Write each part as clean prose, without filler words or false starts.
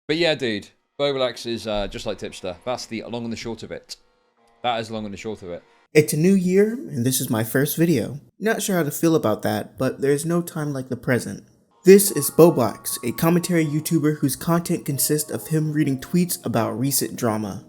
But yeah, dude, Bowblax is just like Tipster. That's the long and the short of it. That is long and the short of it. It's a new year, and this is my first video. Not sure how to feel about that, but there's no time like the present. This is Bowblax, a commentary YouTuber whose content consists of him reading tweets about recent drama.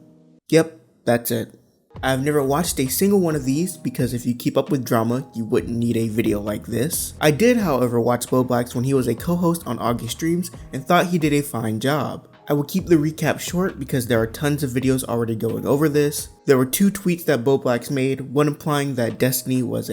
Yep, that's it. I've never watched a single one of these because if you keep up with drama, you wouldn't need a video like this. I did, however, watch Bowblax when he was a co-host on August streams and thought he did a fine job. I will keep the recap short because there are tons of videos already going over this. There were two tweets that Bowblax made, one implying that Destiny was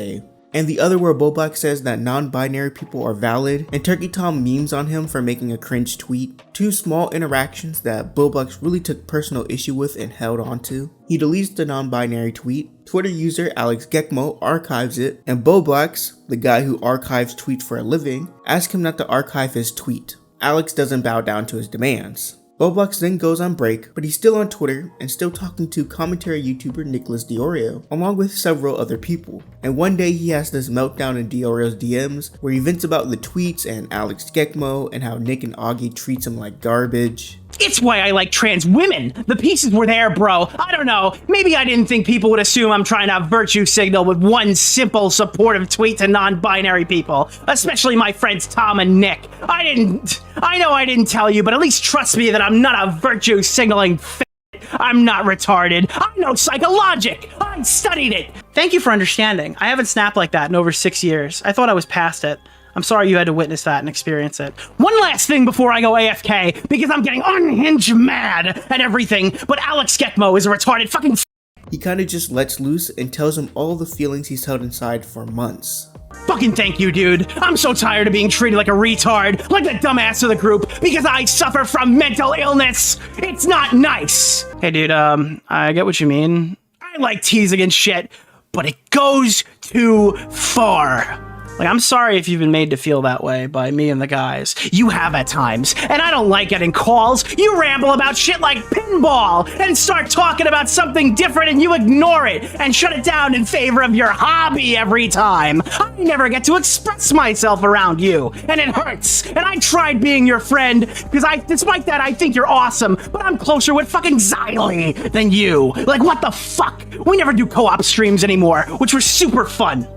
and the other where Bowblax says that non-binary people are valid, and Turkey Tom memes on him for making a cringe tweet. Two small interactions that Bowblax really took personal issue with and held on to. He deletes the non-binary tweet, Twitter user Alex Gekmo archives it, and Bowblax, the guy who archives tweets for a living, asks him not to archive his tweet. Alex doesn't bow down to his demands. Bowblax then goes on break, but he's still on Twitter and still talking to commentary YouTuber Nicholas Diorio, along with several other people. And one day he has this meltdown in Diorio's DMs, where he vents about the tweets and Alex Gekmo and how Nick and Augie treats him like garbage. It's why I like trans women. The pieces were there, bro. I don't know. Maybe I didn't think people would assume I'm trying to virtue signal with one simple supportive tweet to non-binary people, especially my friends Tom and Nick. I know I didn't tell you, but at least trust me that I'm not a virtue signaling I'm not retarded. I know psychologic. I studied it. Thank you for understanding. I haven't snapped like that in over 6 years. I thought I was past it. I'm sorry you had to witness that and experience it. One last thing before I go AFK, because I'm getting unhinged mad at everything, but Alex Gekmo is a retarded fucking He kinda just lets loose and tells him all the feelings he's held inside for months. Fucking thank you, dude. I'm so tired of being treated like a retard, like the dumbass of the group, because I suffer from mental illness. It's not nice. Hey, dude, I get what you mean. I like teasing and shit, but it goes too far. Like, I'm sorry if you've been made to feel that way by me and the guys. You have at times, and I don't like getting calls. You ramble about shit like pinball and start talking about something different and you ignore it and shut it down in favor of your hobby every time. I never get to express myself around you, and it hurts. And I tried being your friend because despite that, I think you're awesome, but I'm closer with fucking Xylee than you. Like, what the fuck? We never do co-op streams anymore, which were super fun.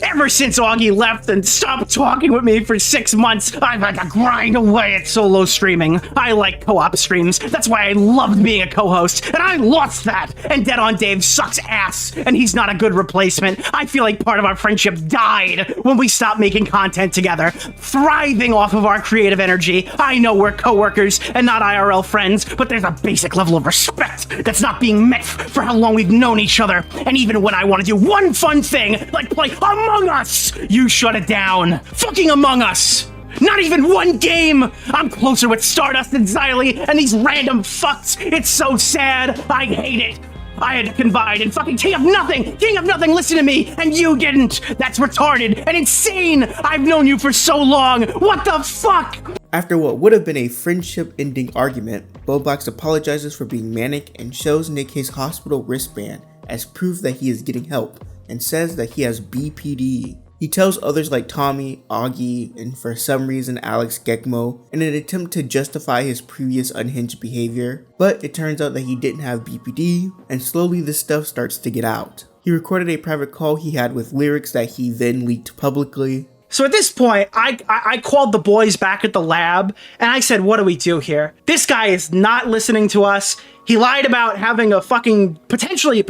Ever since Augie left and stopped talking with me for 6 months, I've had to grind away at solo streaming. I like co-op streams. That's why I loved being a co-host, and I lost that. And Dead on Dave sucks ass, and he's not a good replacement. I feel like part of our friendship died when we stopped making content together, thriving off of our creative energy. I know we're co-workers and not IRL friends, but there's a basic level of respect that's not being met for how long we've known each other. And even when I want to do one fun thing, like play Among Us, you shut it down. Fucking Among Us. Not even one game. I'm closer with Stardust and Xylee and these random fucks. It's so sad. I hate it. I had to confide in fucking King of Nothing. King of Nothing listened to me and you didn't. That's retarded and insane. I've known you for so long. What the fuck? After what would have been a friendship-ending argument, Bowblax apologizes for being manic and shows Nick his hospital wristband as proof that he is getting help, and says that he has BPD. He tells others like Tommy, Augie, and for some reason Alex Gekmo in an attempt to justify his previous unhinged behavior, but it turns out that he didn't have BPD, and slowly this stuff starts to get out. He recorded a private call he had with lyrics that he then leaked publicly. So at this point, I called the boys back at the lab, and I said, what do we do here? This guy is not listening to us. He lied about having a fucking, potentially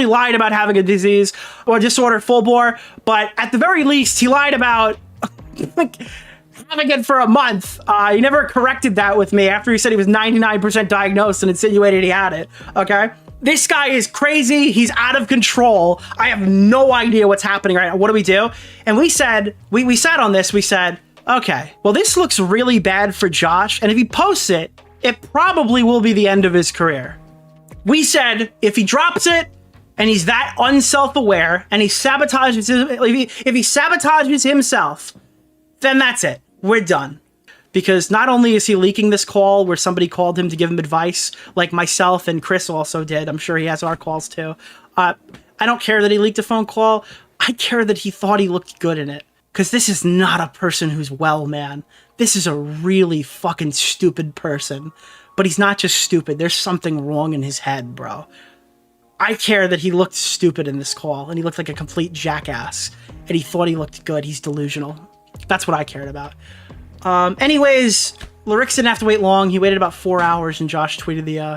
lied about having a disease or disorder full bore, but at the very least, he lied about having it for a month. He never corrected that with me after he said he was 99% diagnosed and insinuated he had it, okay? This guy is crazy. He's out of control. I have no idea what's happening right now. What do we do? And we said, we sat on this, we said, okay, well, this looks really bad for Josh, and if he posts it, it probably will be the end of his career. We said, if he drops it, and he's that unself-aware, and he sabotages, if he sabotages himself, then that's it. We're done. Because not only is he leaking this call where somebody called him to give him advice, like myself and Chris also did. I'm sure he has our calls too. I don't care that he leaked a phone call. I care that he thought he looked good in it. Because this is not a person who's well, man. This is a really fucking stupid person. but he's not just stupid. There's something wrong in his head, bro. I care that he looked stupid in this call, and he looked like a complete jackass, and he thought he looked good. He's delusional. That's what I cared about. Anyways, Larix didn't have to wait long. He waited about 4 hours, and Josh tweeted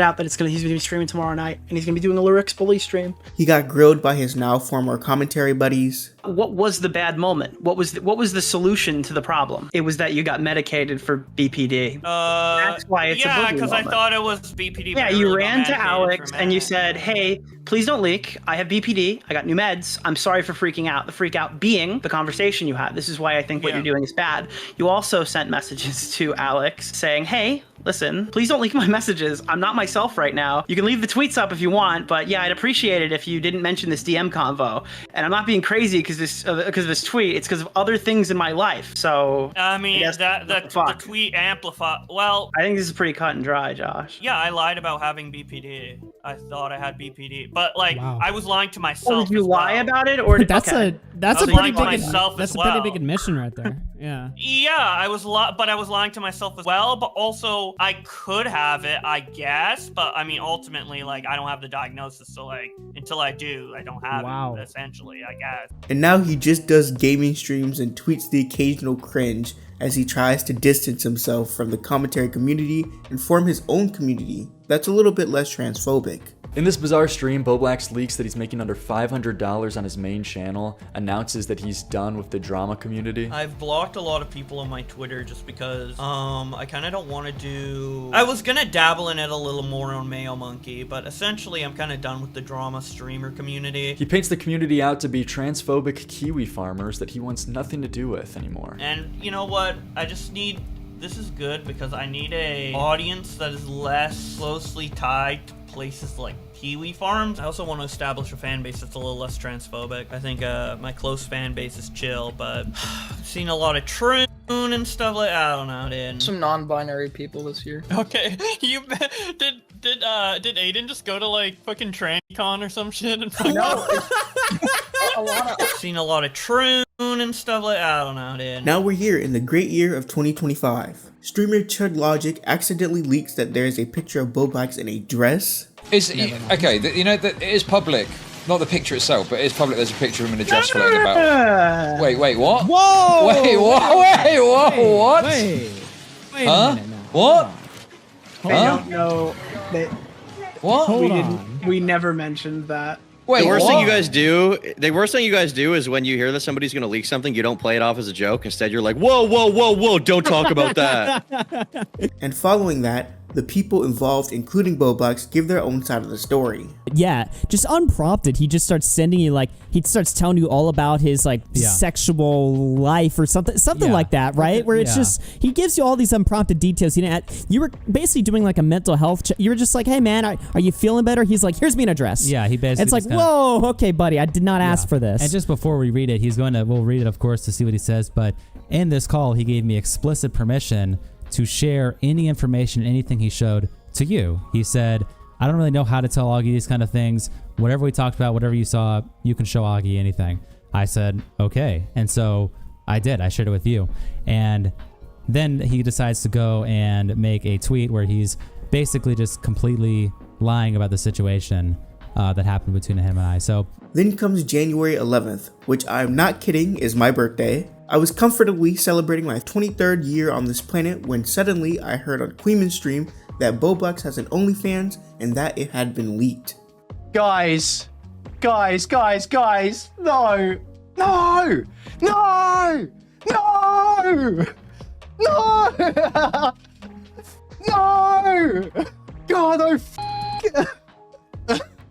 out that he's gonna be streaming tomorrow night, and he's gonna be doing a Larix bully stream. He got grilled by his now former commentary buddies. What was the bad moment? What was the solution to the problem? It was that you got medicated for BPD. That's why it's a boogie because I moment. thought it was BPD. Yeah, you ran to Alex and you said, "Hey, please don't leak. I have BPD. I got new meds. I'm sorry for freaking out." The freak out being the conversation you had. This is why I think what you're doing is bad. You also sent messages to Alex saying, "Hey, listen, please don't leak my messages. I'm not myself right now. You can leave the tweets up if you want, but yeah, I'd appreciate it if you didn't mention this DM convo. And I'm not being crazy because of this tweet. It's because of other things in my life." So I mean, the tweet amplify. Well, I think this is pretty cut and dry, Josh. Yeah, I lied about having BPD. I thought I had BPD, but like I was lying to myself. Oh, did you lie about it, or that's a pretty big admission right there. Yeah. Yeah, I was lying to myself as well, but also I could have it, I guess. But I mean, ultimately, like I don't have the diagnosis, so like until I do, I don't have it. Essentially, I guess. And now he just does gaming streams and tweets the occasional cringe as he tries to distance himself from the commentary community and form his own community that's a little bit less transphobic. In this bizarre stream, Bowblax leaks that he's making under $500 on his main channel, announces that he's done with the drama community. I've blocked a lot of people on my Twitter just because I kind of don't want to do... I was gonna dabble in it a little more on Mayo Monkey, but essentially I'm kind of done with the drama streamer community. He paints the community out to be transphobic Kiwi farmers that he wants nothing to do with anymore. And you know what? I just need... This is good because I need a audience that is less closely tied to places like Kiwi farms. I also want to establish a fan base that's a little less transphobic. I think my close fan base is chill, but I've seen a lot of Troon and stuff like I don't know, dude. Some non-binary people this year. Okay, you did Aiden just go to like fucking TrannyCon or some shit? And No. I've seen a lot of Troon and stuff like I don't know, dude. Now we're here in the great year of 2025. Streamer Chud Logic accidentally leaks that there is a picture of Bowblax in a dress. You know that it is public, not the picture itself, but it is public. There's a picture of him in a dress floating about. Wait, what? Whoa! Wait, what? What? Wait a Huh? minute now. What? I don't know. What? We never mentioned that. Wait, the worst what? thing you guys do is when you hear that somebody's going to leak something, you don't play it off as a joke. Instead, you're like, whoa, don't talk about that. And following that, the people involved, including Bowblax, give their own side of the story. Yeah, just unprompted, he just starts sending you he starts telling you all about his sexual life or something like that, right? Where it's just he gives you all these unprompted details. You were basically doing like a mental health check. You were just like, "Hey man, are you feeling better?" He's like, "Here's me an address." Yeah, he basically. It's like, whoa, okay, buddy, I did not ask for this. And just before we read it, we'll read it, of course, to see what he says. But in this call, he gave me explicit permission to share any information, anything he showed to you. He said, "I don't really know how to tell Augie these kind of things. Whatever we talked about, whatever you saw, you can show Augie anything." I said, "Okay." And so I did. I shared it with you. And then he decides to go and make a tweet where he's basically just completely lying about the situation that happened between him and I. So then comes January 11th, which I'm not kidding is my birthday. I was comfortably celebrating my 23rd year on this planet when suddenly I heard on Queeman's stream that Bowblax has an OnlyFans and that it had been leaked. Guys, no, God,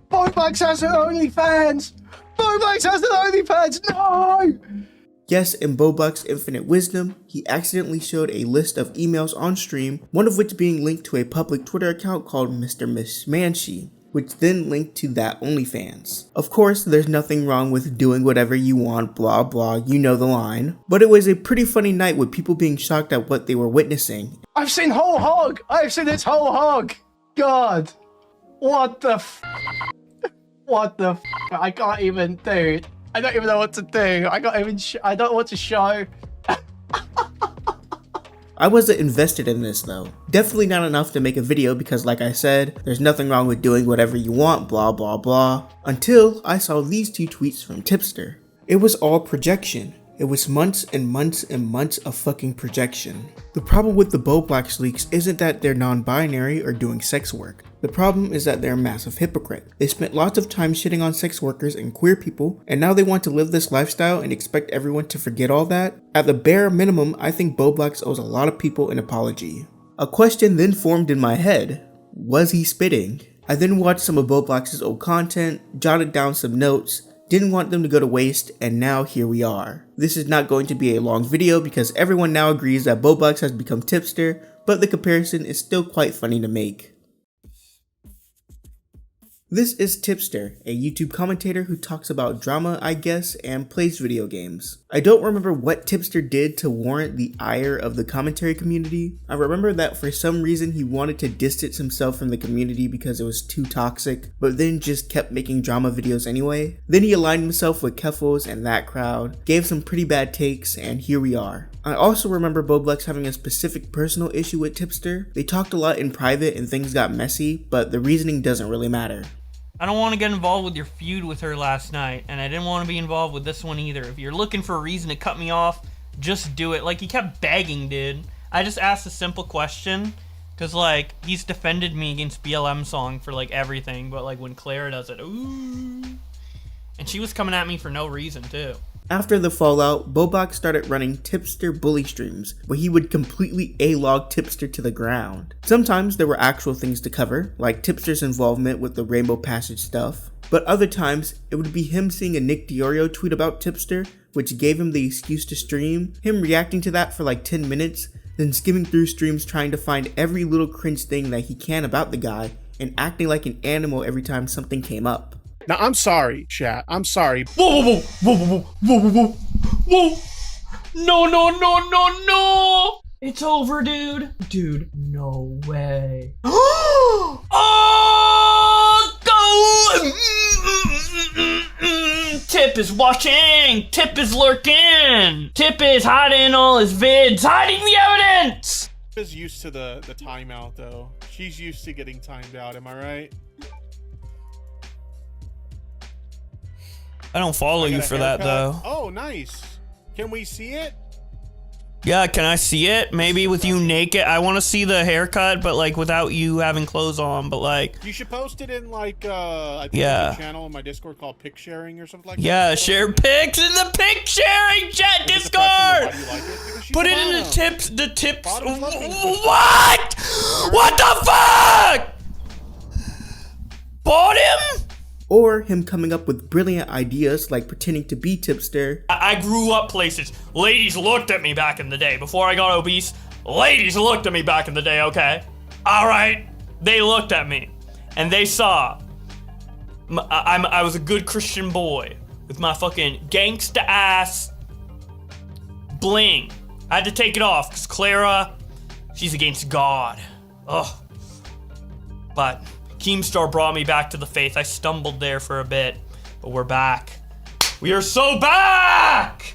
Bowblax has an OnlyFans. No. Yes, in Bowblax's infinite wisdom, he accidentally showed a list of emails on stream, one of which being linked to a public Twitter account called Mr. Mishmanshi, which then linked to that OnlyFans. Of course, there's nothing wrong with doing whatever you want, blah blah, you know the line. But it was a pretty funny night with people being shocked at what they were witnessing. I've seen whole hog. I've seen this whole hog. God, what the I can't even, dude. I don't even know what to do. I don't want to show. I wasn't invested in this though. Definitely not enough to make a video because like I said, there's nothing wrong with doing whatever you want, blah blah blah. Until I saw these 2 tweets from Tipster. It was all projection. It was months and months and months of fucking projection. The problem with the Bowblax leaks isn't that they're non-binary or doing sex work. The problem is that they're a massive hypocrite. They spent lots of time shitting on sex workers and queer people, and now they want to live this lifestyle and expect everyone to forget all that? At the bare minimum, I think Bowblax owes a lot of people an apology. A question then formed in my head. Was he spitting? I then watched some of Bowblax's old content, jotted down some notes, didn't want them to go to waste, and now here we are. This is not going to be a long video because everyone now agrees that Bowblax has become Tipster, but the comparison is still quite funny to make. This is Tipster, a YouTube commentator who talks about drama, I guess, and plays video games. I don't remember what Tipster did to warrant the ire of the commentary community. I remember that for some reason he wanted to distance himself from the community because it was too toxic, but then just kept making drama videos anyway. Then he aligned himself with Keffels and that crowd, gave some pretty bad takes, and here we are. I also remember Bowblax having a specific personal issue with Tipster. They talked a lot in private and things got messy, but the reasoning doesn't really matter. I don't want to get involved with your feud with her last night, and I didn't want to be involved with this one either. If you're looking for a reason to cut me off, just do it. Like, he kept begging, dude. I just asked a simple question, because, like, he's defended me against BLM song for, like, everything, but, like, when Clara does it, ooh. And she was coming at me for no reason, too. After the fallout, Bowblax started running Tipster bully streams, where he would completely A-log Tipster to the ground. Sometimes there were actual things to cover, like Tipster's involvement with the Rainbow Passage stuff, but other times it would be him seeing a Nick Diorio tweet about Tipster, which gave him the excuse to stream, him reacting to that for like 10 minutes, then skimming through streams trying to find every little cringe thing that he can about the guy, and acting like an animal every time something came up. Now, I'm sorry, chat. I'm sorry. Whoa, whoa, whoa, whoa, whoa, whoa, whoa, whoa, whoa. No, no, no, no, no. It's over, dude. Dude, no way. Oh, go. Tip is watching. Tip is lurking. Tip is hiding all his vids, hiding the evidence. Is used to the timeout, though. She's used to getting timed out, am I right? I don't follow you for that, though. Oh, nice. Can we see it? Yeah, can I see it? Maybe with you naked. I want to see the haircut, but like without you having clothes on, but like... You should post it in like, I think a channel in my Discord called Pic Sharing or something like that. Yeah, share pics in the pic sharing chat Discord! Put it in the tips, What? What the fuck? Bought him? Or him coming up with brilliant ideas like pretending to be Tipster. I grew up places. Ladies looked at me back in the day. Before I got obese, ladies looked at me back in the day, okay? Alright, they looked at me. And they saw I was a good Christian boy with my fucking gangsta ass bling. I had to take it off because Clara, she's against God. Ugh. But Keemstar brought me back to the faith. I stumbled there for a bit, but we're back. We are so back!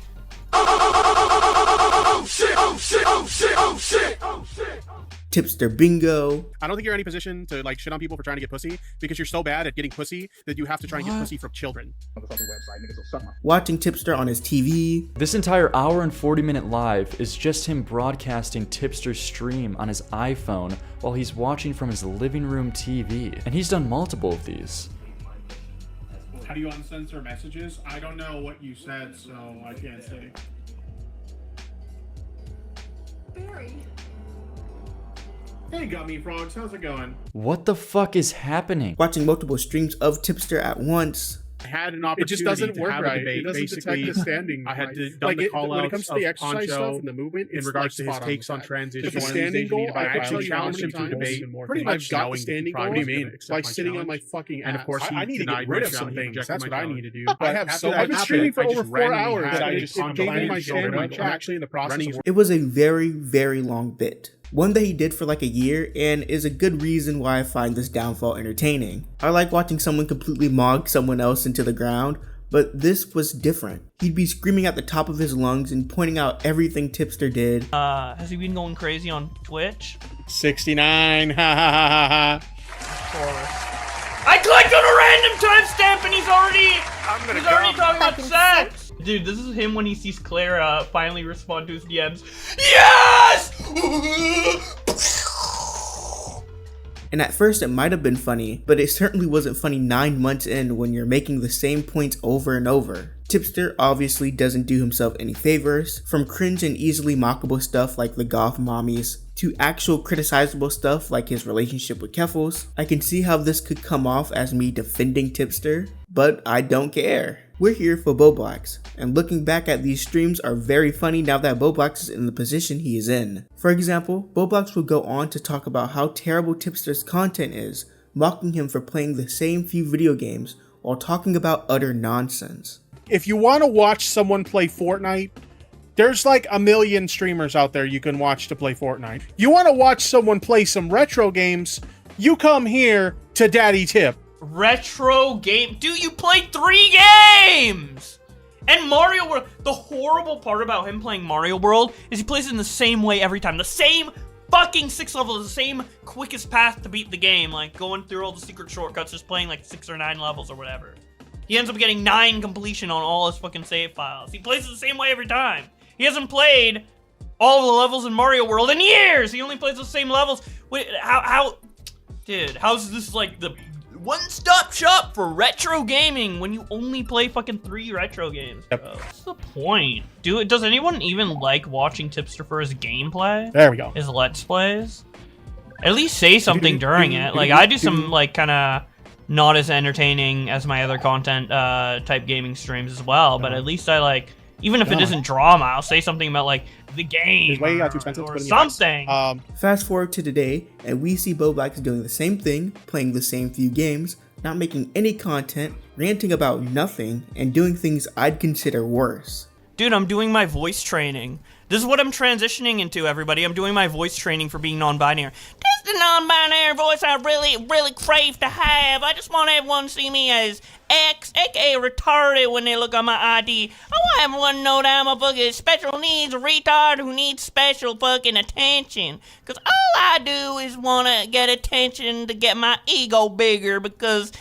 Oh shit, oh shit, oh shit, oh shit, oh shit. Tipster bingo. I don't think you're in any position to like shit on people for trying to get pussy because you're so bad at getting pussy that you have to try and get pussy from children. Watching Tipster on his TV. This entire hour and 40-minute live is just him broadcasting Tipster's stream on his iPhone while he's watching from his living room TV. And he's done multiple of these. How do you uncensor messages? I don't know what you said, so I can't say. Barry. Hey, Gummy Frogs, how's it going? What the fuck is happening? Watching multiple streams of Tipster at once. I had an opportunity. It just doesn't work right. Debate. It doesn't basically detect the standing. I had to done the call when it comes to the exercise stuff and the movement in regards to his takes on transition. The standing goal, I actually challenged him to debate. Pretty much got the standing goal. What do you mean? Like sitting on my fucking ass. And of course, I need to get rid of some things. That's what I need to do. I have so much. I've been streaming for over 4 hours. I just gave me my standing. I'm actually in the process. It was a very, very long bit. One that he did for like a year, and is a good reason why I find this downfall entertaining. I like watching someone completely mog someone else into the ground, But this was different. He'd be screaming at the top of his lungs and pointing out everything Tipster did. Has he been going crazy on Twitch? 69, ha ha ha ha ha. Of course. I clicked on a random timestamp and he's already talking about sex! Dude, this is him when he sees Clara finally respond to his DMs. Yes! And at first it might have been funny, but it certainly wasn't funny 9 months in when you're making the same points over and over. Tipster obviously doesn't do himself any favors, from cringe and easily mockable stuff like the goth mommies, to actual criticizable stuff like his relationship with Keffels. I can see how this could come off as me defending Tipster, but I don't care. We're here for Bowblax, and looking back at these streams are very funny now that Bowblax is in the position he is in. For example, Bowblax will go on to talk about how terrible Tipster's content is, mocking him for playing the same few video games while talking about utter nonsense. If you want to watch someone play Fortnite, there's like a million streamers out there you can watch to play Fortnite. You want to watch someone play some retro games, you come here to Daddy Tip. Retro game? Dude, you played 3 games! And Mario World, the horrible part about him playing Mario World is he plays it in the same way every time. The same fucking 6 levels, the same quickest path to beat the game, like going through all the secret shortcuts, just playing like 6 or 9 levels or whatever. He ends up getting 9 completion on all his fucking save files. He plays it the same way every time. He hasn't played all the levels in Mario World in years! He only plays the same levels. Wait, dude, how's this like the one-stop shop for retro gaming when you only play fucking 3 retro games? Yep. What's the point? Does anyone even like watching Tipster for his gameplay? There we go. His Let's Plays? At least say something during it. Like, I do some, like, kind of not as entertaining as my other content type gaming streams as well, but at least I, like, even if it isn't drama, I'll say something about, like, the game way too expensive or to put in something. Fast forward to today, and we see Bowblax doing the same thing, playing the same few games, not making any content, ranting about nothing, and doing things I'd consider worse. Dude, I'm doing my voice training. This is what I'm transitioning into, everybody. I'm doing my voice training for being non-binary. This is the non-binary voice I really crave to have. I just want everyone to see me as X, aka retarded, when they look at my ID. I want everyone to know that I'm a fucking special needs retard who needs special fucking attention. Because all I do is want to get attention to get my ego bigger, because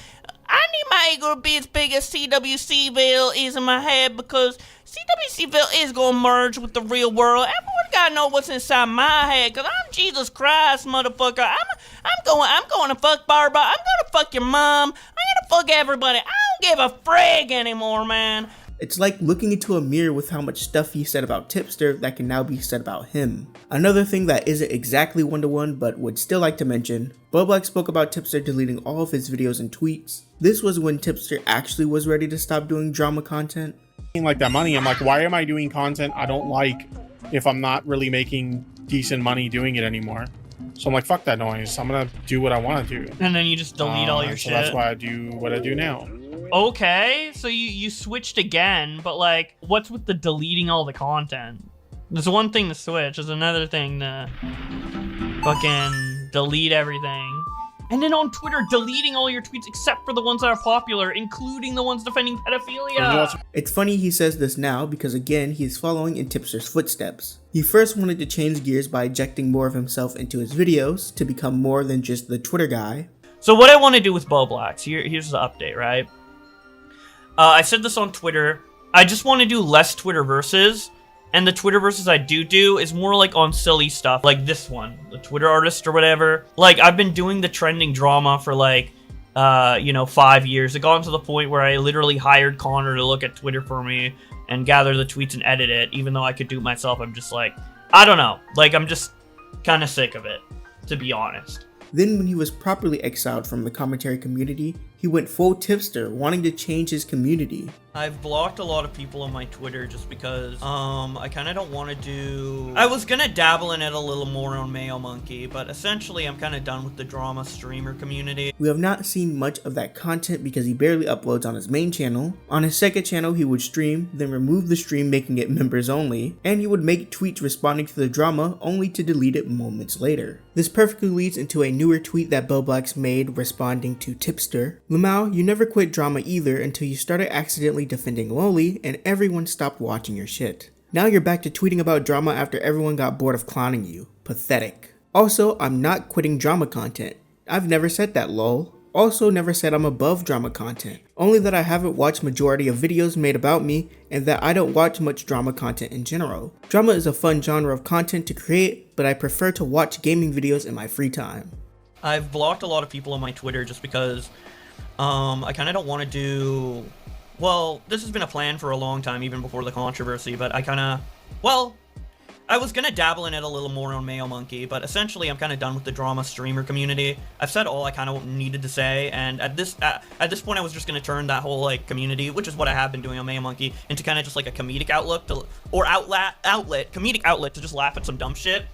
I need my ego to be as big as CWCville is in my head, because CWCville is gonna merge with the real world. Everyone gotta know what's inside my head, cause I'm Jesus Christ, motherfucker. I'm going to fuck Barbara. I'm gonna fuck your mom. I'm gonna fuck everybody. I don't give a frig anymore, man. It's like looking into a mirror with how much stuff he said about Tipster that can now be said about him. Another thing that isn't exactly one-to-one but would still like to mention, Bowblax spoke about Tipster deleting all of his videos and tweets. This was when Tipster actually was ready to stop doing drama content. Like that money, I'm like, why am I doing content I don't like if I'm not really making decent money doing it anymore? So I'm like, fuck that noise. I'm gonna do what I want to do. And then you just delete all your shit. So that's why I do what I do now. Okay, so you switched again, but like, what's with the deleting all the content? There's one thing to switch, there's another thing to fucking delete everything. And then on Twitter, deleting all your tweets except for the ones that are popular, including the ones defending pedophilia. It's funny he says this now because again, he's following in Tipster's footsteps. He first wanted to change gears by injecting more of himself into his videos to become more than just the Twitter guy. So what I want to do with Bowblax, here's the update, right? I said this on Twitter. I just want to do less Twitter verses. And the Twitter verses I do is more like on silly stuff, like this one, the Twitter artist or whatever. Like, I've been doing the trending drama for like, 5 years. It got to the point where I literally hired Connor to look at Twitter for me and gather the tweets and edit it, even though I could do it myself. I'm just like, I don't know. Like, I'm just kind of sick of it, to be honest. Then when he was properly exiled from the commentary community, he went full Tipster, wanting to change his community. I've blocked a lot of people on my Twitter just because, I kind of don't want to do... I was gonna dabble in it a little more on Mayo Monkey, but essentially I'm kind of done with the drama streamer community. We have not seen much of that content because he barely uploads on his main channel. On his second channel, he would stream, then remove the stream making it members only, and he would make tweets responding to the drama only to delete it moments later. This perfectly leads into a newer tweet that Bowblax made responding to Tipster. Lamau, you never quit drama either until you started accidentally defending Loli and everyone stopped watching your shit. Now you're back to tweeting about drama after everyone got bored of clowning you. Pathetic. Also, I'm not quitting drama content. I've never said that, lol. Also never said I'm above drama content. Only that I haven't watched majority of videos made about me and that I don't watch much drama content in general. Drama is a fun genre of content to create, but I prefer to watch gaming videos in my free time. I've blocked a lot of people on my Twitter just because I kind of don't want to do... Well, this has been a plan for a long time, even before the controversy, but I kind of... Well, I was going to dabble in it a little more on Mayo Monkey, but essentially I'm kind of done with the drama streamer community. I've said all I kind of needed to say, and at this point I was just going to turn that whole, like, community, which is what I have been doing on Mayo Monkey, into kind of just like a comedic outlet, comedic outlet to just laugh at some dumb shit.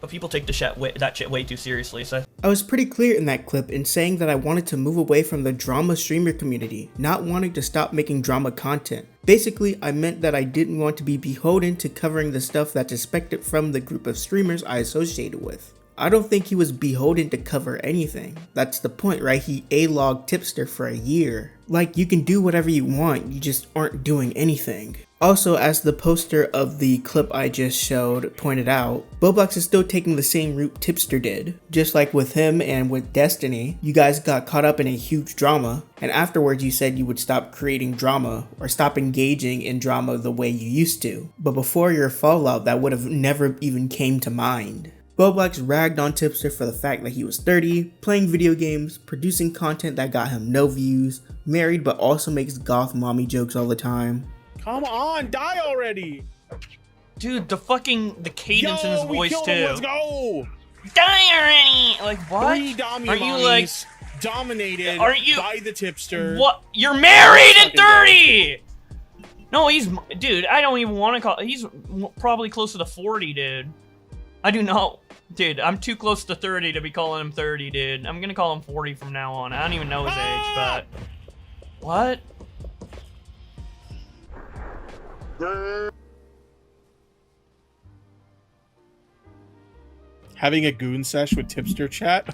But people take that shit way too seriously, so... I was pretty clear in that clip in saying that I wanted to move away from the drama streamer community, not wanting to stop making drama content. Basically, I meant that I didn't want to be beholden to covering the stuff that's expected from the group of streamers I associated with. I don't think he was beholden to cover anything. That's the point, right? He A-logged Tipster for a year. Like, you can do whatever you want, you just aren't doing anything. Also, as the poster of the clip I just showed pointed out, Bowblax is still taking the same route Tipster did. Just like with him and with Destiny, you guys got caught up in a huge drama, and afterwards you said you would stop creating drama or stop engaging in drama the way you used to. But before your fallout, that would have never even came to mind. Bowblax ragged on Tipster for the fact that he was 30, playing video games, producing content that got him no views, married but also makes goth mommy jokes all the time. Come on, die already! Dude, the cadence in his voice too. Let's go! Die already! Like, what? 3 dummy are you like dominated by the Tipster? What? You're married at 30! No, dude, I don't even want to call... He's probably closer to 40, dude. I do not... Dude, I'm too close to 30 to be calling him 30, dude. I'm gonna call him 40 from now on. I don't even know his age, but... What? Having a goon sesh with Tipster chat?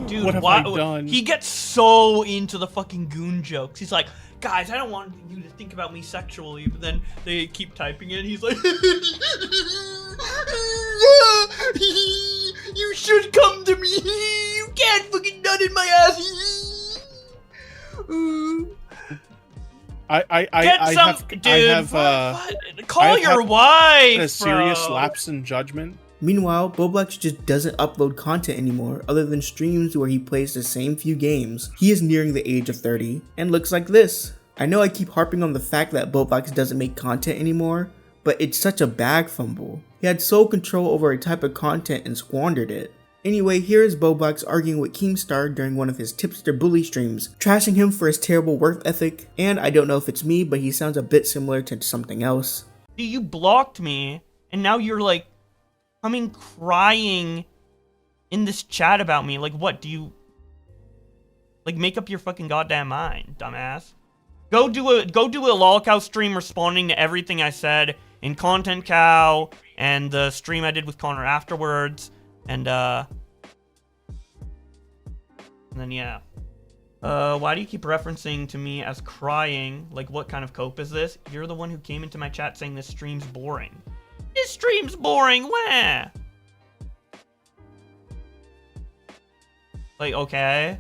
Dude, what have I done? He gets so into the fucking goon jokes. He's like, guys, I don't want you to think about me sexually, but then they keep typing it, and he's like, you should come to me. You can't fucking nut in my ass. Call your wife, a serious lapse in judgment. Meanwhile, Bowblax just doesn't upload content anymore other than streams where he plays the same few games. He is nearing the age of 30 and looks like this. I know I keep harping on the fact that Bowblax doesn't make content anymore, but it's such a bag fumble. He had sole control over a type of content and squandered it. Anyway, here is Bowblax arguing with Keemstar during one of his Tipster bully streams, trashing him for his terrible work ethic, and I don't know if it's me, but he sounds a bit similar to something else. You blocked me, and now you're like, coming crying in this chat about me. Like, what, do you... Like, make up your fucking goddamn mind, dumbass. Go do a lolcow stream responding to everything I said in Content Cow, and the stream I did with Connor afterwards, and then, yeah. Why do you keep referencing to me as crying? Like, what kind of cope is this? You're the one who came into my chat saying this stream's boring. This stream's boring, where? Like, okay.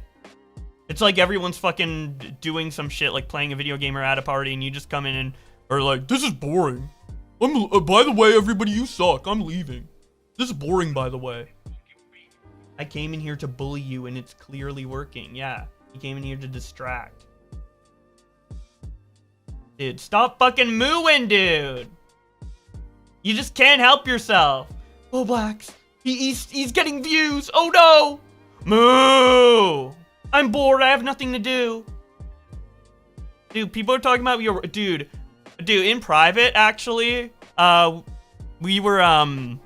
It's like everyone's fucking doing some shit, like playing a video game or at a party, and you just come in and are like, this is boring. By the way, everybody, you suck. I'm leaving. This is boring, by the way. I came in here to bully you, and it's clearly working. Yeah, you came in here to distract. Dude, stop fucking mooing, dude. You just can't help yourself. Bowblax, he's getting views. Oh no! Moo! I'm bored. I have nothing to do. Dude, people are talking about your dude in private. Actually, we were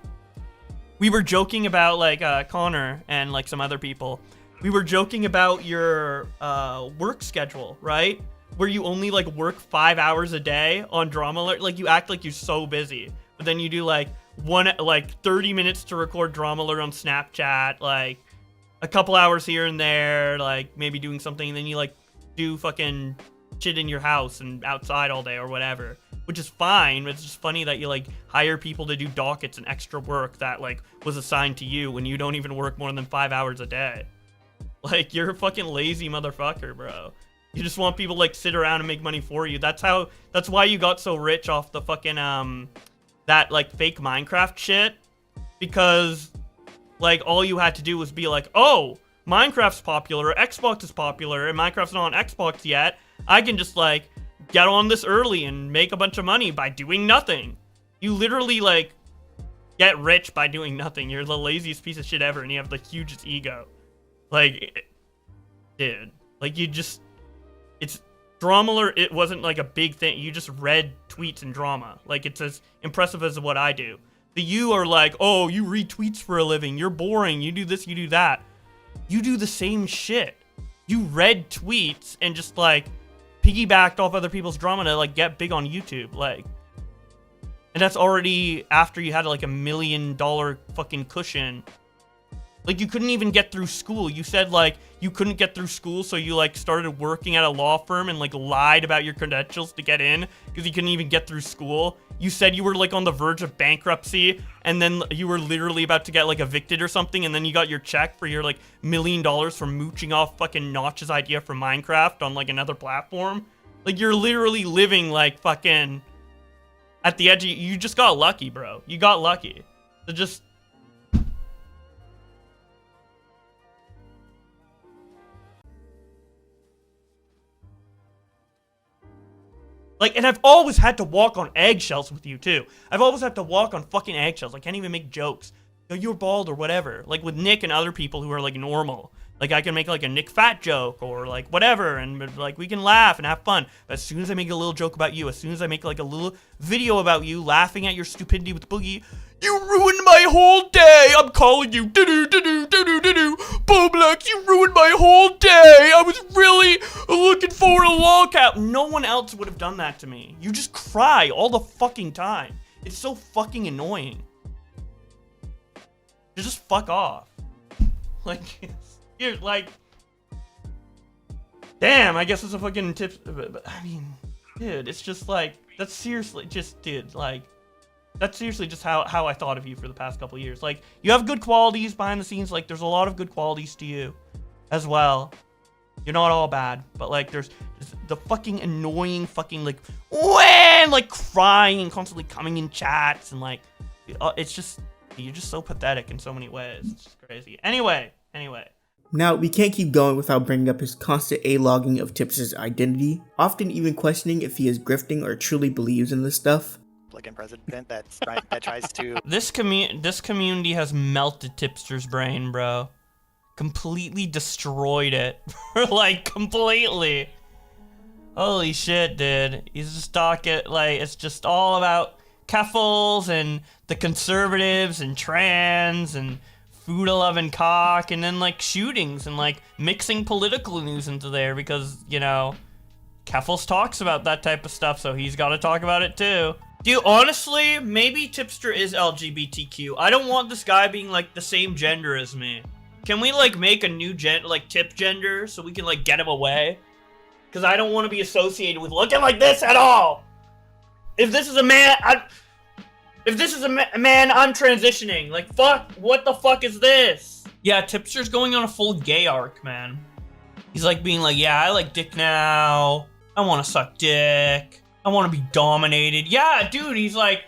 joking about like Connor and like some other people. We were joking about your work schedule, right? Where you only like work 5 hours a day on Drama Alert. Like you act like you're so busy. But then you do like 30 minutes to record Drama Alert on Snapchat, like a couple hours here and there, like maybe doing something, and then you like do fucking shit in your house and outside all day or whatever, which is fine. But it's just funny that you like hire people to do dockets and extra work that like was assigned to you when you don't even work more than 5 hours a day. Like, you're a fucking lazy motherfucker, bro. You just want people like sit around and make money for you. That's why you got so rich off the fucking that like fake Minecraft shit, because like all you had to do was be like, oh, Minecraft's popular, Xbox is popular, and Minecraft's not on Xbox yet. I can just like get on this early and make a bunch of money by doing nothing. You literally like get rich by doing nothing. You're the laziest piece of shit ever, and you have the hugest ego. Like, dude, like you just, it's drama. It wasn't like a big thing. You just read tweets and drama. Like, it's as impressive as what I do. You are like, oh, you read tweets for a living. You're boring. You do this, you do that. You do the same shit. You read tweets and just like piggybacked off other people's drama to like get big on YouTube. Like, and that's already after you had like $1 million fucking cushion. Like, you couldn't even get through school. You said, like, you couldn't get through school, so you, like, started working at a law firm and, like, lied about your credentials to get in because you couldn't even get through school. You said you were, like, on the verge of bankruptcy, and then you were literally about to get, like, evicted or something, and then you got your check for your, like, $1 million for mooching off fucking Notch's idea for Minecraft on, like, another platform. Like, you're literally living, like, fucking at the edge of... You just got lucky, bro. You got lucky. So just... Like, and I've always had to walk on eggshells with you, too. I've always had to walk on fucking eggshells. I can't even make jokes. You're bald or whatever. Like, with Nick and other people who are, like, normal. Like, I can make, like, a Nick Fat joke or, like, whatever. And, like, we can laugh and have fun. But as soon as I make a little joke about you, as soon as I make, like, a little video about you laughing at your stupidity with Boogie, you ruined my whole day! I'm calling you. Do-do-do-do-do-do-do-do. Bowblax, you ruined my whole day! I was really looking forward to lolcap. No one else would have done that to me. You just cry all the fucking time. It's so fucking annoying. Just fuck off. Like, you're like... Damn, I guess it's a fucking tip... But, I mean, dude, it's just like... That's seriously just, dude, like... That's seriously just how I thought of you for the past couple of years. Like, you have good qualities behind the scenes. Like, there's a lot of good qualities to you as well. You're not all bad. But, like, there's the fucking annoying fucking, like, when, like, crying and constantly coming in chats. And, like, it's just, you're just so pathetic in so many ways. It's just crazy. Anyway. Now, we can't keep going without bringing up his constant A-logging of Tipster's identity, often even questioning if he is grifting or truly believes in this stuff. President that tries to... This community has melted Tipster's brain, bro. Completely destroyed it. Like, completely. Holy shit, dude. He's just talking, like, it's just all about keffels and the conservatives and trans and food loving cock and then, like, shootings and, like, mixing political news into there because, you know, Keffels talks about that type of stuff, so he's got to talk about it too. Dude, honestly, maybe Tipster is LGBTQ. I don't want this guy being, like, the same gender as me. Can we, like, make a new like, tip gender so we can, like, get him away? Because I don't want to be associated with looking like this at all. If this is a man, I'm transitioning. Like, fuck, what the fuck is this? Yeah, Tipster's going on a full gay arc, man. He's, like, being like, yeah, I like dick now. I want to suck dick. I want to be dominated. Yeah, dude, he's like,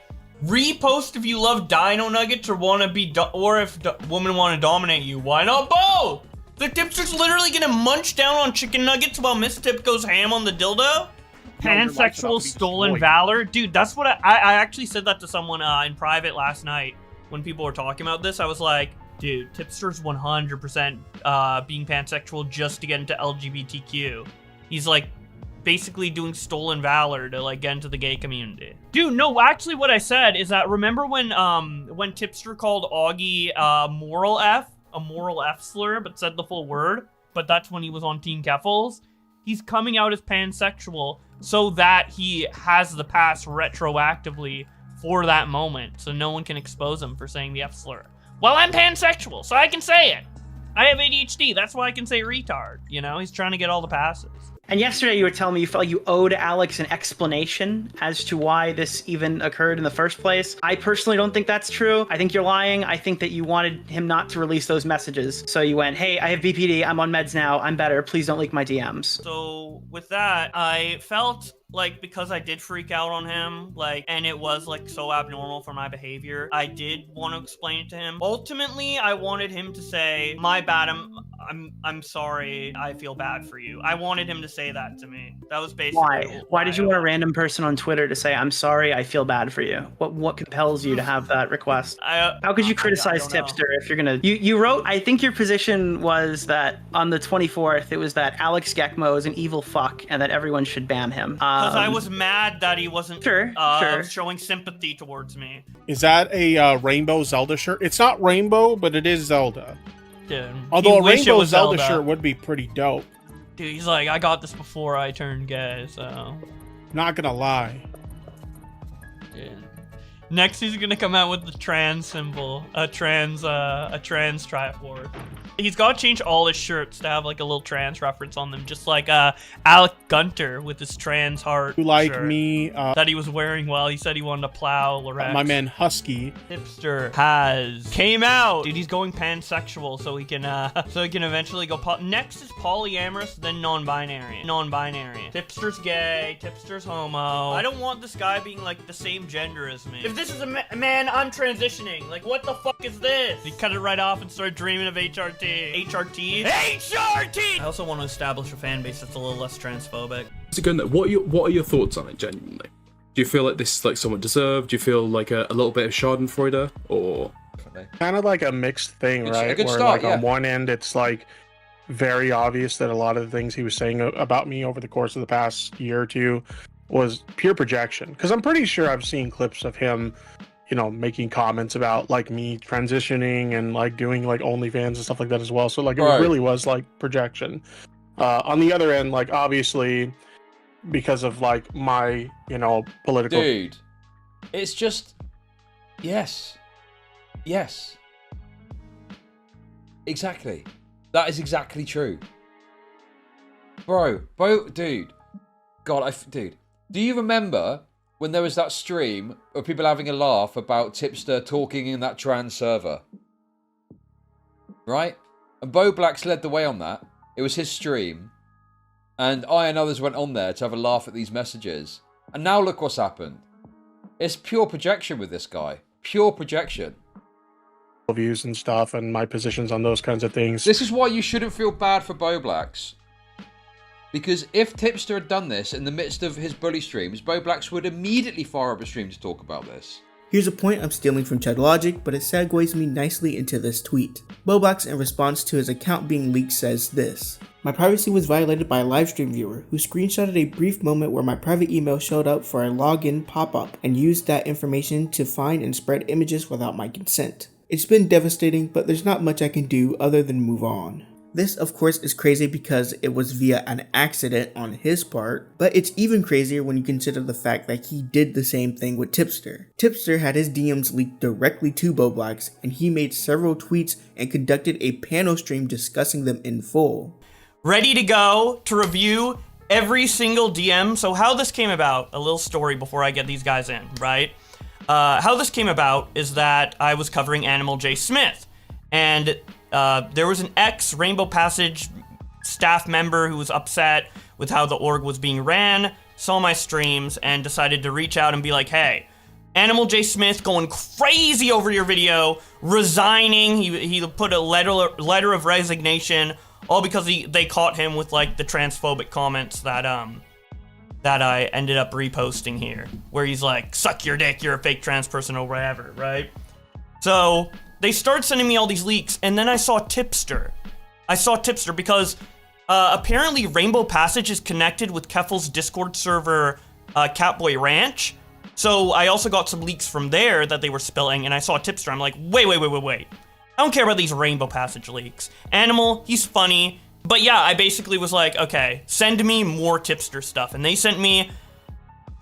repost if you love dino nuggets or want to be, or if women want to dominate you. Why not both? The Tipster's literally gonna munch down on chicken nuggets while Miss Tip goes ham on the dildo? Pansexual stolen valor? Dude, that's what I actually said that to someone in private last night when people were talking about this. I was like, dude, Tipster's 100% being pansexual just to get into LGBTQ. He's like, basically doing stolen valor to like get into the gay community. Dude, no, actually what I said is that remember when Tipster called Augie a moral F slur, but said the full word, but that's when he was on Team Keffels. He's coming out as pansexual so that he has the pass retroactively for that moment, so no one can expose him for saying the F slur. Well, I'm pansexual, so I can say it. I have ADHD. That's why I can say retard. You know, he's trying to get all the passes. And yesterday you were telling me you felt like you owed Alex an explanation as to why this even occurred in the first place. I personally don't think that's true. I think you're lying. I think that you wanted him not to release those messages. So you went, hey, I have BPD. I'm on meds now. I'm better. Please don't leak my DMs. So with that, I felt like because I did freak out on him, like, and it was like so abnormal for my behavior, I did want to explain it to him. Ultimately, I wanted him to say, my bad, I'm sorry, I feel bad for you. I wanted him to say that to me. That was basically why did you want a random person on Twitter to say, I'm sorry, I feel bad for you? What compels you to have that request? How could you criticize Tipster if you're gonna, you wrote, I think your position was that on the 24th, it was that Alex Gekmo is an evil fuck and that everyone should ban him. Because I was mad that he wasn't showing sympathy towards me. Is that a Rainbow Zelda shirt? It's not Rainbow, but it is Zelda. Dude, although a Rainbow Zelda shirt would be pretty dope. Dude, he's like, I got this before I turned gay, so... Not gonna lie. Dude. Next, he's gonna come out with the trans symbol, a trans Triforce. He's got to change all his shirts to have like a little trans reference on them, just like Alec Gunter with his trans heart shirt me that he was wearing while he said he wanted to plow Lorex. My man Husky Tipster came out. Dude, he's going pansexual so he can eventually go next is polyamorous, then non-binary. Tipster's gay, Tipster's homo. I don't want this guy being like the same gender as me. If this is a man, I'm transitioning. Like, what the fuck is this? He cut it right off and started dreaming of HRT. HRT! I also want to establish a fan base that's a little less transphobic. What are your thoughts on it, genuinely? Do you feel like this is like somewhat deserved? Do you feel like a little bit of schadenfreude, or kind of like a mixed thing, right? Where start, on one end, it's like very obvious that a lot of the things he was saying about me over the course of the past year or two was pure projection. Because I'm pretty sure I've seen clips of him, you know, making comments about like me transitioning and like doing like OnlyFans and stuff like that as well. So like it really was like projection. On the other end, like obviously because of like my, you know, political. Dude, it's just yes. Exactly. That is exactly true. Bro, dude. God, dude. Do you remember when there was that stream of people having a laugh about Tipster talking in that trans server? Right? And Bowblax led the way on that. It was his stream. And I and others went on there to have a laugh at these messages. And now look what's happened. It's pure projection with this guy. Pure projection. Views and stuff and my positions on those kinds of things. This is why you shouldn't feel bad for Bowblax. Because if Tipster had done this in the midst of his bully streams, Bowblax would immediately fire up a stream to talk about this. Here's a point I'm stealing from Chad Logic, but it segues me nicely into this tweet. Bowblax, in response to his account being leaked, says this: "My privacy was violated by a livestream viewer who screenshotted a brief moment where my private email showed up for a login pop-up and used that information to find and spread images without my consent. It's been devastating, but there's not much I can do other than move on." This, of course, is crazy because it was via an accident on his part, but it's even crazier when you consider the fact that he did the same thing with Tipster. Tipster had his DMs leaked directly to Bowblax, and he made several tweets and conducted a panel stream discussing them in full. Ready to go to review every single DM. So how this came about, a little story before I get these guys in, right? How this came about is that I was covering Animal J. Smith, and there was an ex-Rainbow Passage staff member who was upset with how the org was being ran, saw my streams, and decided to reach out and be like, hey, Animal J. Smith going crazy over your video, resigning. He put a letter of resignation, all because they caught him with like the transphobic comments that I ended up reposting here, where he's like, suck your dick, you're a fake trans person or whatever, right? So they started sending me all these leaks, and then I saw Tipster. Because apparently Rainbow Passage is connected with Keffel's Discord server, Catboy Ranch. So I also got some leaks from there that they were spilling, and I saw Tipster. I'm like, wait. I don't care about these Rainbow Passage leaks. Animal, he's funny. But yeah, I basically was like, okay, send me more Tipster stuff. And they sent me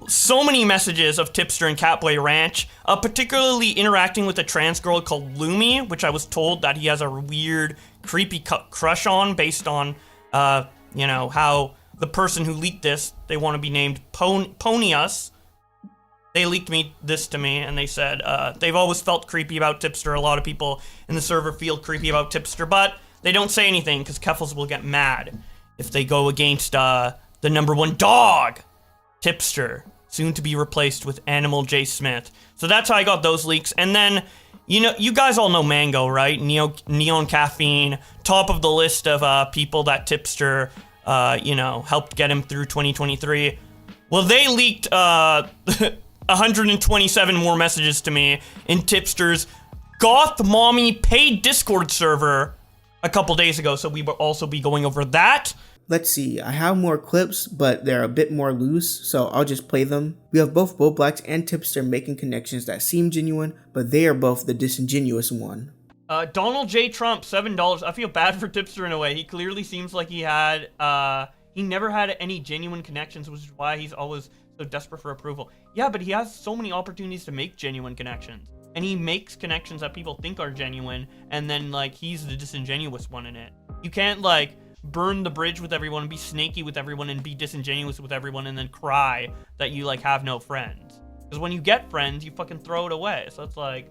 so many messages of Tipster and Catboy Ranch, particularly interacting with a trans girl called Lumi, which I was told that he has a weird, creepy crush on based on, you know, how the person who leaked this, they want to be named Ponius. They leaked this to me, and they said they've always felt creepy about Tipster. A lot of people in the server feel creepy about Tipster, but they don't say anything because Keffels will get mad if they go against the #1 dog, Tipster, soon to be replaced with Animal J. Smith. So that's how I got those leaks. And then, you know, you guys all know Mango, right? Neon Caffeine, top of the list of people that Tipster, you know, helped get him through 2023. Well, they leaked 127 more messages to me in Tipster's Goth Mommy paid Discord server a couple days ago, so we will also be going over that. Let's see, I have more clips, but they're a bit more loose, so I'll just play them. We have both Bowblax and Tipster making connections that seem genuine, but they are both the disingenuous one. Donald J. Trump, $7. I feel bad for Tipster in a way. He clearly seems like he never had any genuine connections, which is why he's always so desperate for approval. Yeah, but he has so many opportunities to make genuine connections. And he makes connections that people think are genuine, and then, like, he's the disingenuous one in it. You can't, like, burn the bridge with everyone and be snaky with everyone and be disingenuous with everyone and then cry that you, like, have no friends. Because when you get friends, you fucking throw it away. So it's like,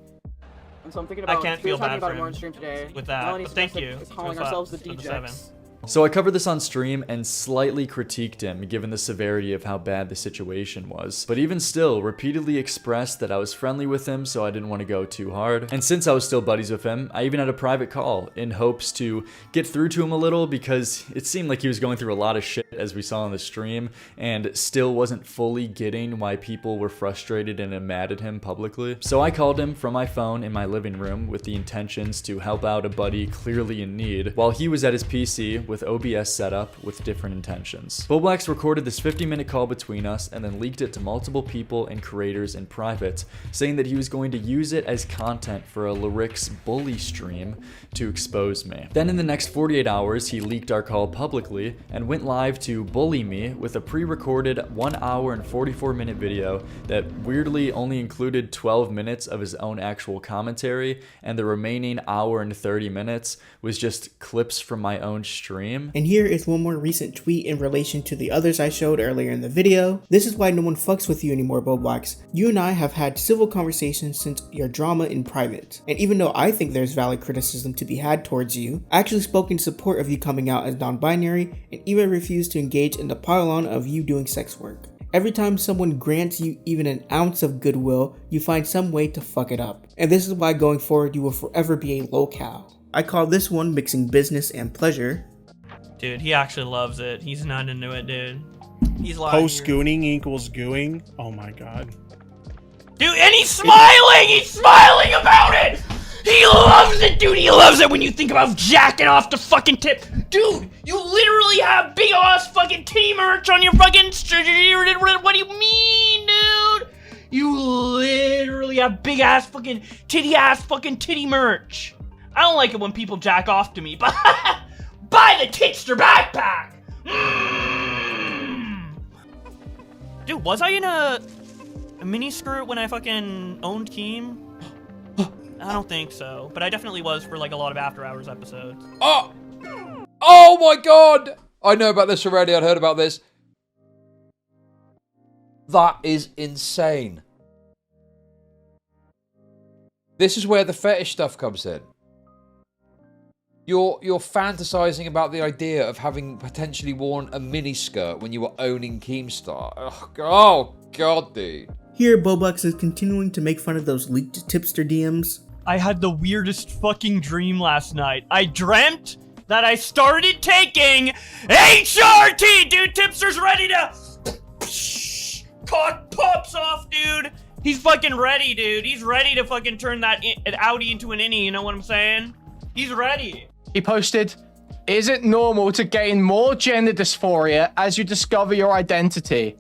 and so I'm thinking about, I can't feel bad for him on stream today. with that. But thank you. Calling ourselves the DJs. So I covered this on stream and slightly critiqued him given the severity of how bad the situation was, but even still repeatedly expressed that I was friendly with him, so I didn't want to go too hard. And since I was still buddies with him, I even had a private call in hopes to get through to him a little, because it seemed like he was going through a lot of shit as we saw on the stream and still wasn't fully getting why people were frustrated and mad at him publicly. So I called him from my phone in my living room with the intentions to help out a buddy clearly in need, while he was at his PC with OBS set up with different intentions. Bowblax recorded this 50-minute call between us and then leaked it to multiple people and creators in private, saying that he was going to use it as content for a Lyrics bully stream to expose me. Then in the next 48 hours, he leaked our call publicly and went live to bully me with a pre-recorded 1 hour and 44-minute video that weirdly only included 12 minutes of his own actual commentary, and the remaining hour and 30 minutes was just clips from my own stream. And here is one more recent tweet in relation to the others I showed earlier in the video. This is why no one fucks with you anymore, Bowblax. You and I have had civil conversations since your drama in private. And even though I think there's valid criticism to be had towards you, I actually spoke in support of you coming out as non-binary and even refused to engage in the pile-on of you doing sex work. Every time someone grants you even an ounce of goodwill, you find some way to fuck it up. And this is why going forward you will forever be a locale. I call this one mixing business and pleasure. Dude, he actually loves it. He's not into it, dude. He's lying. Post-gooning equals gooing? Oh my god. Dude, and he's smiling! He's smiling about it! He loves it, dude! He loves it when you think about jacking off the fucking tip. Dude, you literally have big ass fucking titty merch on your fucking... What do you mean, dude? You literally have big ass fucking titty merch. I don't like it when people jack off to me, but... Buy the Tipster backpack! Dude, was I in a miniskirt when I fucking owned Keem? I don't think so, but I definitely was for like a lot of After Hours episodes. Oh! Oh my god! I know about this already, I'd heard about this. That is insane. This is where the fetish stuff comes in. You're fantasizing about the idea of having potentially worn a miniskirt when you were owning Keemstar. Oh god, dude. Here, Bowblax is continuing to make fun of those leaked Tipster DMs. I had the weirdest fucking dream last night. I dreamt that I started taking HRT! Dude, Tipster's ready to... Cock pops off, dude! He's fucking ready, dude. He's ready to fucking turn that Audi into an innie, you know what I'm saying? He's ready. He posted, "Is it normal to gain more gender dysphoria as you discover your identity?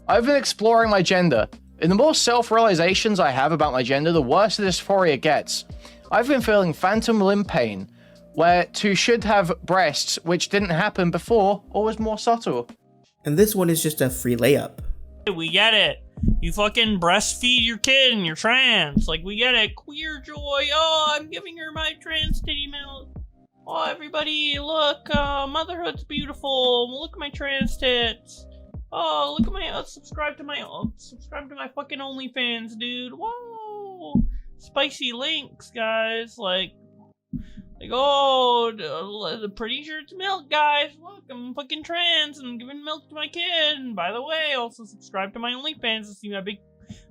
I've been exploring my gender. And the more self-realizations I have about my gender, the worse the dysphoria gets. I've been feeling phantom limb pain, where two should have breasts, which didn't happen before or was more subtle." And this one is just a free layup. We get it. You fucking breastfeed your kid and you're trans. Like, we get it. Queer joy. Oh, I'm giving her my trans titty milk. Oh, everybody, look. Motherhood's beautiful. Look at my trans tits. Oh, look at my, subscribe to my fucking OnlyFans, dude. Whoa. Spicy links, guys. Like, oh, pretty sure it's milk, guys. Look, I'm fucking trans and I'm giving milk to my kid. And by the way, also subscribe to my OnlyFans to see my big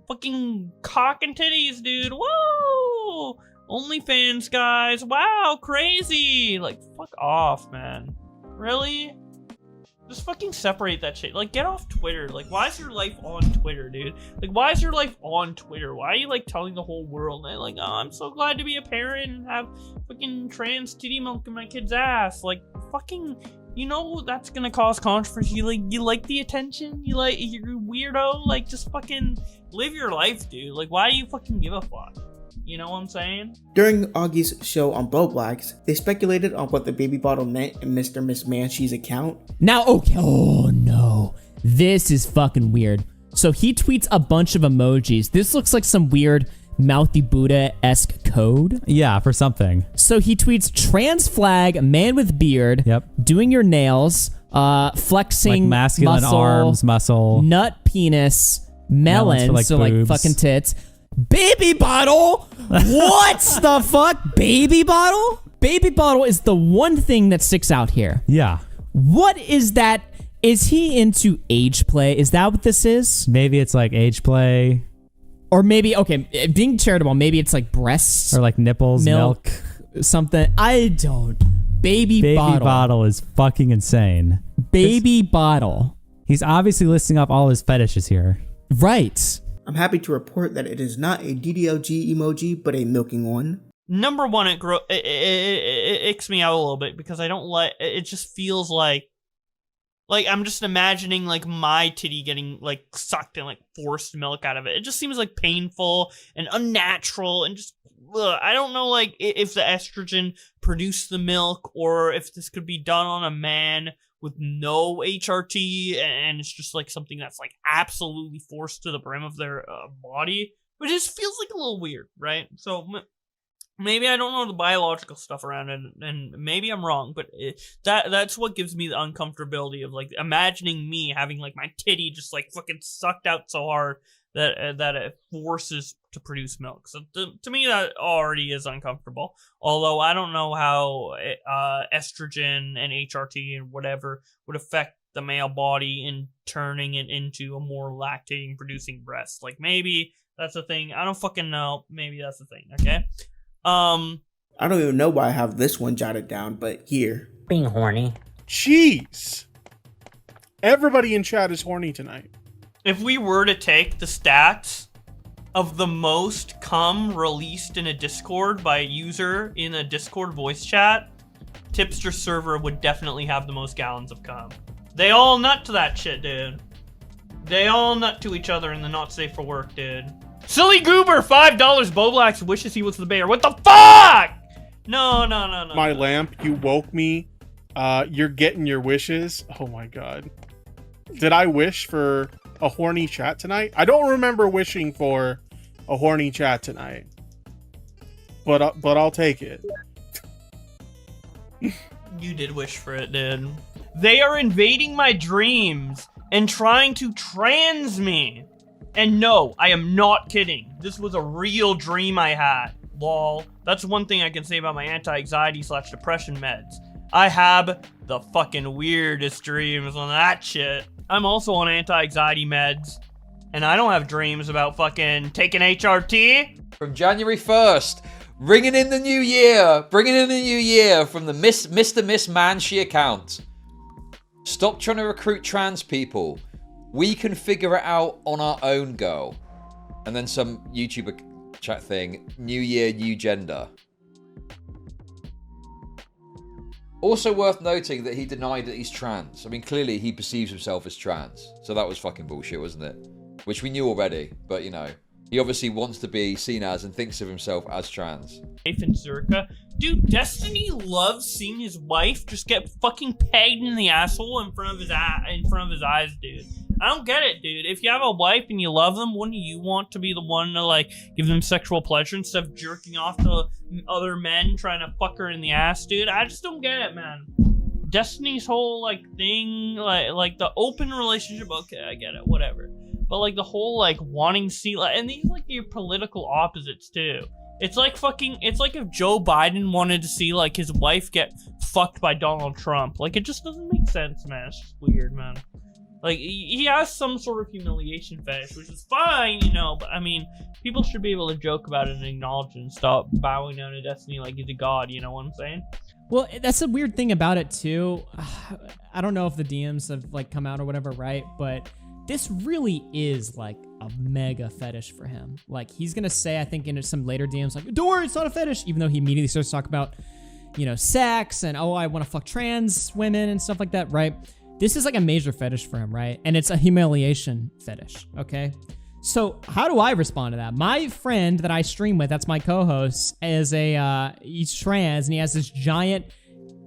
fucking cock and titties, dude. Whoa! OnlyFans, guys. Wow, crazy. Like, fuck off, man. Really? Just fucking separate that shit. Like, get off Twitter. Like, why is your life on Twitter, dude? Like, why is your life on Twitter? Why are you, like, telling the whole world? Like, oh, I'm so glad to be a parent and have fucking trans titty milk in my kid's ass. Like, fucking, you know that's gonna cause controversy. You like the attention? You're a weirdo? Like, just fucking live your life, dude. Like, why do you fucking give a fuck? You know what I'm saying? During Augie's show on Bowblax, they speculated on what the baby bottle meant in Mr. Miss Manshi's account. Now, okay, oh no, this is fucking weird. So he tweets a bunch of emojis. This looks like some weird Mouthy Buddha-esque code. Yeah, for something. So he tweets trans flag, man with beard, doing your nails, flexing like masculine muscle, arms, muscle, nut penis, melon, like so boobs. like fucking tits. Baby bottle? What the fuck? Baby bottle? Baby bottle is the one thing that sticks out here. Yeah. What is that? Is he into age play? Is that what this is? Maybe it's like age play. Or maybe, okay, being charitable, maybe it's like breasts. Or like nipples, milk. Something. I don't. Baby bottle is fucking insane. Baby bottle. He's obviously listing off all his fetishes here. Right. I'm happy to report that it is not a DDLG emoji, but a milking one. Number one, it icks me out a little bit because I don't like. It just feels like I'm just imagining like my titty getting like sucked and like forced milk out of it. It just seems like painful and unnatural and just. I don't know like if the estrogen produced the milk or if this could be done on a man with no HRT, and it's just like something that's like absolutely forced to the brim of their body, but it just feels like a little weird, right? So maybe I don't know the biological stuff around it, and maybe I'm wrong, but that's what gives me the uncomfortability of like imagining me having like my titty just like fucking sucked out so hard that it forces to produce milk. So to me, that already is uncomfortable. Although I don't know how estrogen and HRT and whatever would affect the male body in turning it into a more lactating producing breast. Like maybe that's a thing. I don't fucking know. Maybe that's the thing. Okay. I don't even know why I have this one jotted down, but here. Being horny. Jeez. Everybody in chat is horny tonight. If we were to take the stats of the most cum released in a Discord by a user in a Discord voice chat, Tipster server would definitely have the most gallons of cum. They all nut to that shit, dude. They all nut to each other in the not safe for work, dude. Silly Goober, $5. Bowblax wishes he was the bear. What the fuck? No. My lamp, you woke me. You're getting your wishes. Oh my god. Did I wish for a horny chat tonight? I don't remember wishing for a horny chat tonight. But I'll take it. You did wish for it, dude. They are invading my dreams and trying to trans me. And no, I am not kidding. This was a real dream I had. Lol. That's one thing I can say about my anti-anxiety/depression meds. I have the fucking weirdest dreams on that shit. I'm also on anti-anxiety meds, and I don't have dreams about fucking taking HRT. From January 1st, bringing in the new year from the Mr. Miss Manshi account. Stop trying to recruit trans people. We can figure it out on our own, girl. And then some YouTuber chat thing, new year, new gender. Also worth noting that he denied that he's trans. I mean, clearly he perceives himself as trans. So that was fucking bullshit, wasn't it? Which we knew already, but you know. He obviously wants to be seen as and thinks of himself as trans. Nathan Zerka. Dude, Destiny loves seeing his wife just get fucking pegged in the asshole in front of his eyes, dude. I don't get it, dude. If you have a wife and you love them, wouldn't you want to be the one to, like, give them sexual pleasure instead of jerking off to other men trying to fuck her in the ass, dude? I just don't get it, man. Destiny's whole, like, thing, like the open relationship, okay, I get it, whatever. But, like, the whole, like, wanting to see, like, and these, like, your political opposites, too. It's like if Joe Biden wanted to see, like, his wife get fucked by Donald Trump. Like, it just doesn't make sense, man. It's just weird, man. Like, he has some sort of humiliation fetish, which is fine, you know, but, I mean, people should be able to joke about it and acknowledge it and stop bowing down to Destiny like he's a god, you know what I'm saying? Well, that's a weird thing about it, too. I don't know if the DMs have, like, come out or whatever, right? But this really is, like, a mega fetish for him. Like, he's gonna say, I think, in some later DMs, like, don't worry, it's not a fetish, even though he immediately starts to talk about, you know, sex and, oh, I want to fuck trans women and stuff like that, right? This is like a major fetish for him, right? And it's a humiliation fetish, okay? So how do I respond to that? My friend that I stream with, that's my co-host, is he's trans and he has this giant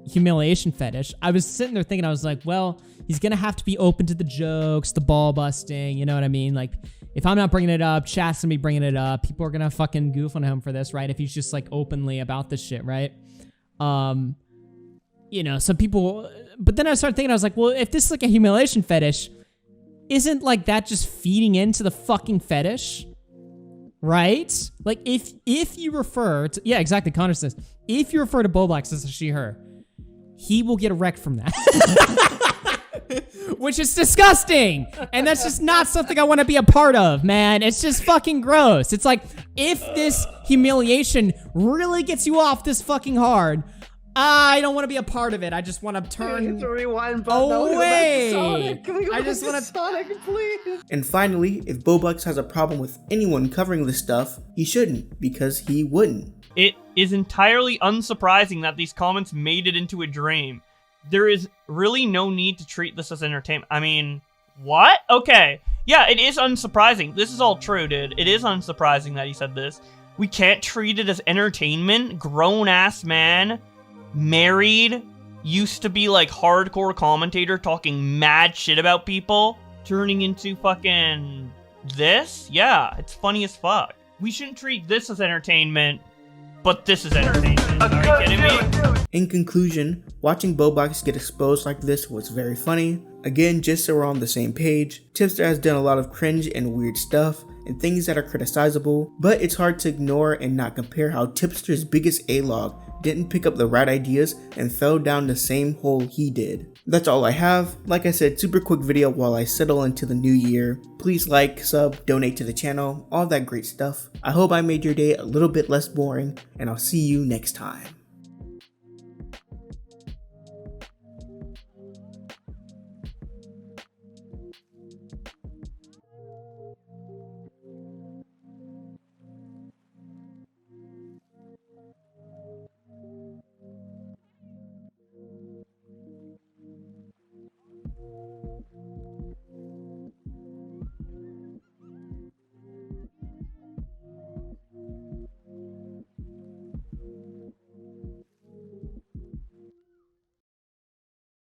humiliation fetish. I was sitting there thinking, I was like, well, he's gonna have to be open to the jokes, the ball busting, you know what I mean? Like, if I'm not bringing it up, chat's gonna be bringing it up. People are gonna fucking goof on him for this, right? If he's just like openly about this shit, right? You know, some people, but then I started thinking, I was like, well, if this is like a humiliation fetish, isn't like that just feeding into the fucking fetish? Right? Like, if you refer to, yeah, exactly, Connor says, if you refer to Bowblax as a she, her, he will get erect from that. Which is disgusting. And that's just not something I want to be a part of, man. It's just fucking gross. It's like, if this humiliation really gets you off this fucking hard, I don't want to be a part of it. I just want to turn away. I just want to Sonic, please. And finally, if Bowblax has a problem with anyone covering this stuff, he shouldn't, because he wouldn't. It is entirely unsurprising that these comments made it into a dream. There is really no need to treat this as entertainment. I mean, what? Okay. Yeah, it is unsurprising. This is all true, dude. It is unsurprising that he said this. We can't treat it as entertainment. Grown-ass man, married, used to be like hardcore commentator talking mad shit about people, turning into fucking this? Yeah, it's funny as fuck. We shouldn't treat this as entertainment, but this is entertainment. Are you kidding me? In conclusion, watching Bowblax get exposed like this was very funny. Again, just so we're on the same page, Tipster has done a lot of cringe and weird stuff, and things that are criticizable, but it's hard to ignore and not compare how Tipster's biggest A-log didn't pick up the right ideas and fell down the same hole he did. That's all I have. Like I said, super quick video while I settle into the new year. Please like, sub, donate to the channel, all that great stuff. I hope I made your day a little bit less boring, and I'll see you next time.